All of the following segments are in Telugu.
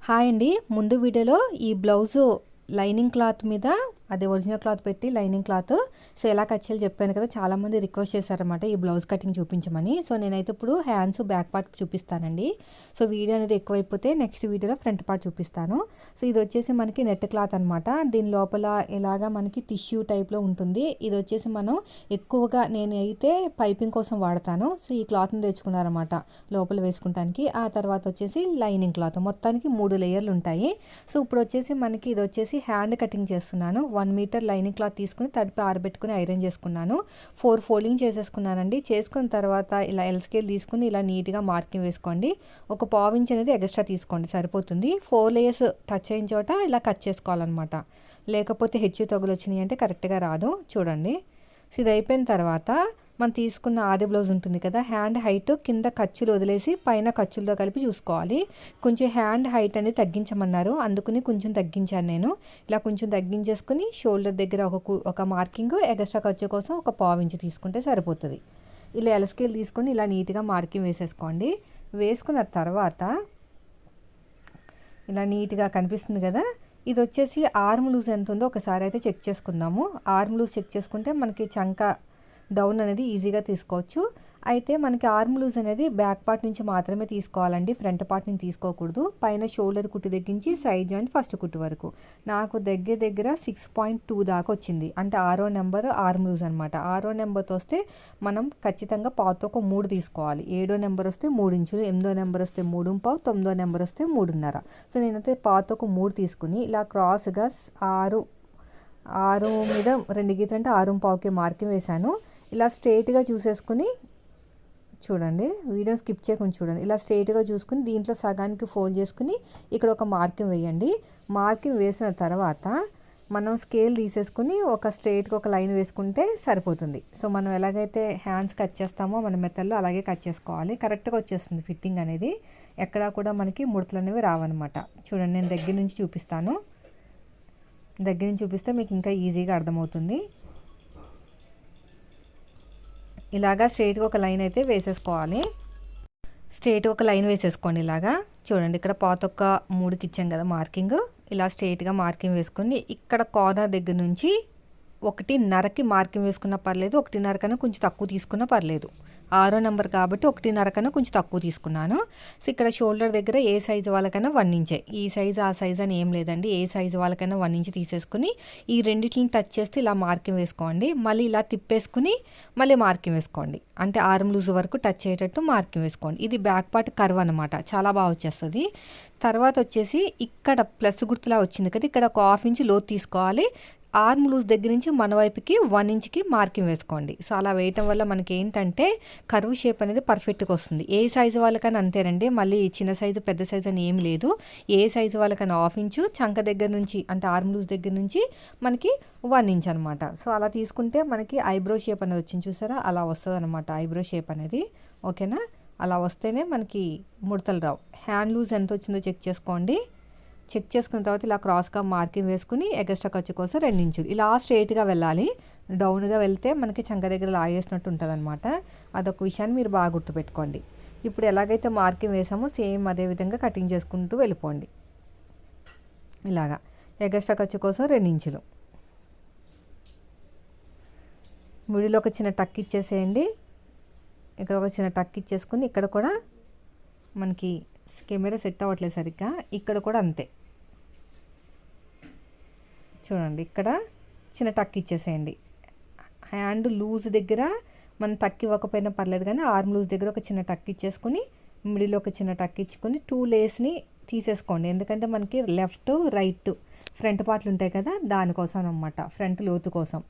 హాయ్ అండి. ముందు వీడియోలో ఈ బ్లౌజు లైనింగ్ క్లాత్ మీద అదే ఒరిజినల్ క్లాత్ పెట్టి లైనింగ్ క్లాత్ సో ఎలా కట్ చేయాలో చెప్పాను కదా. చాలామంది రిక్వెస్ట్ చేశారన్నమాట ఈ బ్లౌజ్ కటింగ్ చూపించమని. సో నేనైతే ఇప్పుడు హ్యాండ్స్ బ్యాక్ పార్ట్ చూపిస్తానండి. సో వీడియో అనేది ఎక్కువైపోతే నెక్స్ట్ వీడియోలో ఫ్రంట్ పార్ట్ చూపిస్తాను. సో ఇది వచ్చేసి మనకి నెట్ క్లాత్ అనమాట. దీని లోపల ఇలాగా మనకి టిష్యూ టైప్లో ఉంటుంది. ఇది వచ్చేసి మనం ఎక్కువగా నేనైతే పైపింగ్ కోసం వాడతాను. సో ఈ క్లాత్ని తెచ్చుకున్నారన్నమాట లోపల వేసుకుంటానికి. ఆ తర్వాత వచ్చేసి లైనింగ్ క్లాత్ మొత్తానికి 3 లేయర్లు ఉంటాయి. సో ఇప్పుడు వచ్చేసి మనకి ఇది వచ్చేసి హ్యాండ్ కటింగ్ చేస్తున్నాను. 1 మీటర్ లైనింగ్ క్లాత్ తీసుకుని తడిపి ఆరబెట్టుకుని ఐరన్ చేసుకున్నాను. 4 ఫోల్డింగ్ చేసేసుకున్నానండి. చేసుకున్న తర్వాత ఇలా ఎల్ స్కేల్ తీసుకుని ఇలా నీట్గా మార్కింగ్ వేసుకోండి. ఒక పావు ఇంచ్ అనేది ఎక్స్ట్రా తీసుకోండి సరిపోతుంది. 4 లేయర్స్ టచ్ అయిన చోట ఇలా కట్ చేసుకోవాలన్నమాట. లేకపోతే హెచ్చు తగులు వచ్చినాయి అంటే కరెక్ట్గా రాదు. చూడండి. సో ఇది అయిపోయిన తర్వాత మనం తీసుకున్న ఆది బ్లౌజ్ ఉంటుంది కదా, హ్యాండ్ హైట్ కింద ఖర్చులు వదిలేసి పైన ఖర్చులతో కలిపి చూసుకోవాలి. కొంచెం హ్యాండ్ హైట్ అనేది తగ్గించమన్నారు, అందుకని కొంచెం తగ్గించాను నేను. ఇలా కొంచెం తగ్గించేసుకుని షోల్డర్ దగ్గర ఒక మార్కింగ్ ఎక్స్ట్రా ఖర్చు కోసం ఒక పావు ఇంచు తీసుకుంటే సరిపోతుంది. ఇలా ఎల్ స్కేల్ తీసుకొని ఇలా నీట్గా మార్కింగ్ వేసేసుకోండి. వేసుకున్న తర్వాత ఇలా నీట్గా కనిపిస్తుంది కదా. ఇది వచ్చేసి ఆర్మ్ లూజ్ ఎంత ఉందో ఒకసారి అయితే చెక్ చేసుకుందాము. ఆర్మ్ లూజ్ చెక్ చేసుకుంటే మనకి చంక డౌన్ అనేది ఈజీగా తీసుకోవచ్చు. అయితే మనకి ఆర్మ్ లూజ్ అనేది బ్యాక్ పార్ట్ నుంచి మాత్రమే తీసుకోవాలండి, ఫ్రంట్ పార్ట్ నుంచి తీసుకోకూడదు. పైన షోల్డర్ కుట్టు దగ్గరించి సైడ్ జాయింట్ ఫస్ట్ కుట్టు వరకు నాకు దగ్గర 6.2 దాకా వచ్చింది. అంటే 6వ నెంబర్ ఆర్మ్ లూజ్ అనమాట. 6వ నెంబర్తో వస్తే మనం ఖచ్చితంగా పావుతో ఒక 3 తీసుకోవాలి. 7వ నెంబర్ వస్తే 3 ఇంచులు, 8వ నెంబర్ వస్తే 3.5, 9వ నెంబర్ వస్తే 3.5. సో నేనైతే పావుతో ఒక 3 తీసుకుని ఇలా క్రాస్గా 6 మీద 2 గీతలు అంటే 6.5కి మార్కింగ్ వేశాను. ఇలా స్ట్రైట్గా చూసేసుకుని చూడండి, వీడియో స్కిప్ చేయకుండా చూడండి. ఇలా స్ట్రైట్గా చూసుకుని దీంట్లో సగానికి ఫోల్డ్ చేసుకుని ఇక్కడ ఒక మార్కింగ్ వేయండి. మార్కింగ్ వేసిన తర్వాత మనం స్కేల్ తీసేసుకుని ఒక స్ట్రైట్గా ఒక లైన్ వేసుకుంటే సరిపోతుంది. సో మనం ఎలాగైతే హ్యాండ్స్ కట్ చేస్తామో మన మెథడ్లో అలాగే కట్ చేసుకోవాలి. కరెక్ట్గా వచ్చేస్తుంది ఫిట్టింగ్ అనేది. ఎక్కడా కూడా మనకి ముడతలు అనేవి రావన్నమాట. చూడండి, నేను దగ్గర నుంచి చూపిస్తాను. దగ్గర నుంచి చూపిస్తే మీకు ఇంకా ఈజీగా అర్థమవుతుంది. ఇలాగా స్ట్రైట్గా ఒక లైన్ అయితే వేసేసుకోవాలి. స్ట్రైట్గా ఒక లైన్ వేసేసుకోండి. ఇలాగా చూడండి, ఇక్కడ పాతొక్క 3కి ఇచ్చాం కదా మార్కింగ్. ఇలా స్ట్రైట్గా మార్కింగ్ వేసుకొని ఇక్కడ కార్నర్ దగ్గర నుంచి 1.5కి మార్కింగ్ వేసుకున్నా పర్లేదు, 1.5 కన్నా కొంచెం తక్కువ తీసుకున్నా పర్లేదు. 6వ నెంబర్ కాబట్టి 1.5 కన్నా కొంచెం తక్కువ తీసుకున్నాను. సో ఇక్కడ షోల్డర్ దగ్గర ఏ సైజు వాళ్ళకైనా 1 ఇంచే, ఈ సైజు ఆ సైజు అని ఏం లేదండి. ఏ సైజు వాళ్ళకైనా 1 ఇంచ్ తీసేసుకుని ఈ రెండింటిని టచ్ చేస్తే ఇలా మార్కింగ్ వేసుకోండి. మళ్ళీ ఇలా తిప్పేసుకుని మళ్ళీ మార్కింగ్ వేసుకోండి. అంటే ఆర్మ్ లూజ్ వరకు టచ్ అయ్యేటట్టు మార్కింగ్ వేసుకోండి. ఇది బ్యాక్ పార్ట్ కర్వ్ అనమాట, చాలా బాగా వచ్చేస్తుంది. తర్వాత వచ్చేసి ఇక్కడ ప్లస్ గుర్తులా వచ్చింది కదా, ఇక్కడ ఒక 1/2 ఇంచ్ లోతు తీసుకోవాలి. ఆర్మ్ లూజ్ దగ్గర నుంచి మన వైపుకి 1 ఇంచ్కి మార్కింగ్ వేసుకోండి. సో అలా వేయటం వల్ల మనకి ఏంటంటే కర్వ్ షేప్ అనేది పర్ఫెక్ట్గా వస్తుంది. ఏ సైజు వాళ్ళకైనా అంతేనండి, మళ్ళీ చిన్న సైజు పెద్ద సైజు అని ఏం లేదు. ఏ సైజు వాళ్ళకైనా 1/2 ఇంచు, చంక దగ్గర నుంచి అంటే ఆర్మ్ లూజ్ దగ్గర నుంచి మనకి 1 ఇంచ్ అనమాట. సో అలా తీసుకుంటే మనకి ఐబ్రో షేప్ అనేది వచ్చింది చూసారా, అలా వస్తుంది అనమాట ఐబ్రో షేప్ అనేది. ఓకేనా, అలా వస్తేనే మనకి ముడతలు రావు. హ్యాండ్ లూజ్ ఎంత వచ్చిందో చెక్ చేసుకోండి. చెక్ చేసుకున్న తర్వాత ఇలా క్రాస్గా మార్కింగ్ వేసుకుని ఎక్స్ట్రా ఖర్చు కోసం 2 ఇంచులు ఇలా స్ట్రైట్గా వెళ్ళాలి. డౌన్గా వెళ్తే మనకి చంక దగ్గర లాగేసినట్టు ఉంటుంది అనమాట. అదొక విషయాన్ని మీరు బాగా గుర్తుపెట్టుకోండి. ఇప్పుడు ఎలాగైతే మార్కింగ్ వేసామో సేమ్ అదే విధంగా కటింగ్ చేసుకుంటూ వెళ్ళిపోండి. ఇలాగా ఎక్స్ట్రా ఖర్చు కోసం 2 ఇంచులు. మిడిలో ఒక చిన్న టక్ ఇచ్చేసేయండి. ఇక్కడ ఒక చిన్న టక్ ఇచ్చేసుకుని ఇక్కడ కూడా మనకి కెమెరా సెట్ అవ్వట్లేదు సరిగ్గా, ఇక్కడ కూడా అంతే. చూడండి, ఇక్కడ చిన్న టక్ ఇచ్చేసేయండి. హ్యాండ్ లూజ్ దగ్గర మనం టక్ ఇవ్వకపోయినా పర్లేదు, కానీ ఆర్మ్ లూజ్ దగ్గర ఒక చిన్న టక్ ఇచ్చేసుకుని మిడిల్లో ఒక చిన్న టక్ ఇచ్చుకొని 2 లేయర్స్ని తీసేసుకోండి. ఎందుకంటే మనకి లెఫ్ట్ రైట్ ఫ్రంట్ పార్ట్లు ఉంటాయి కదా, దానికోసం అనమాట, ఫ్రంట్ లోతు కోసం.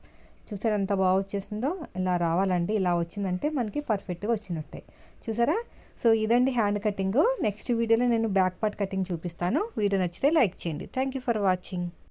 చూసారా ఎంత బాగా వచ్చేసిందో. ఇలా రావాలండి, ఇలా వచ్చిందంటే మనకి పర్ఫెక్ట్గా వచ్చినట్టే. చూసారా. సో ఇదండి హ్యాండ్ కటింగ్. నెక్స్ట్ వీడియోలో నేను బ్యాక్ పార్ట్ కటింగ్ చూపిస్తాను. వీడియో నచ్చితే లైక్ చేయండి. Thank you for watching.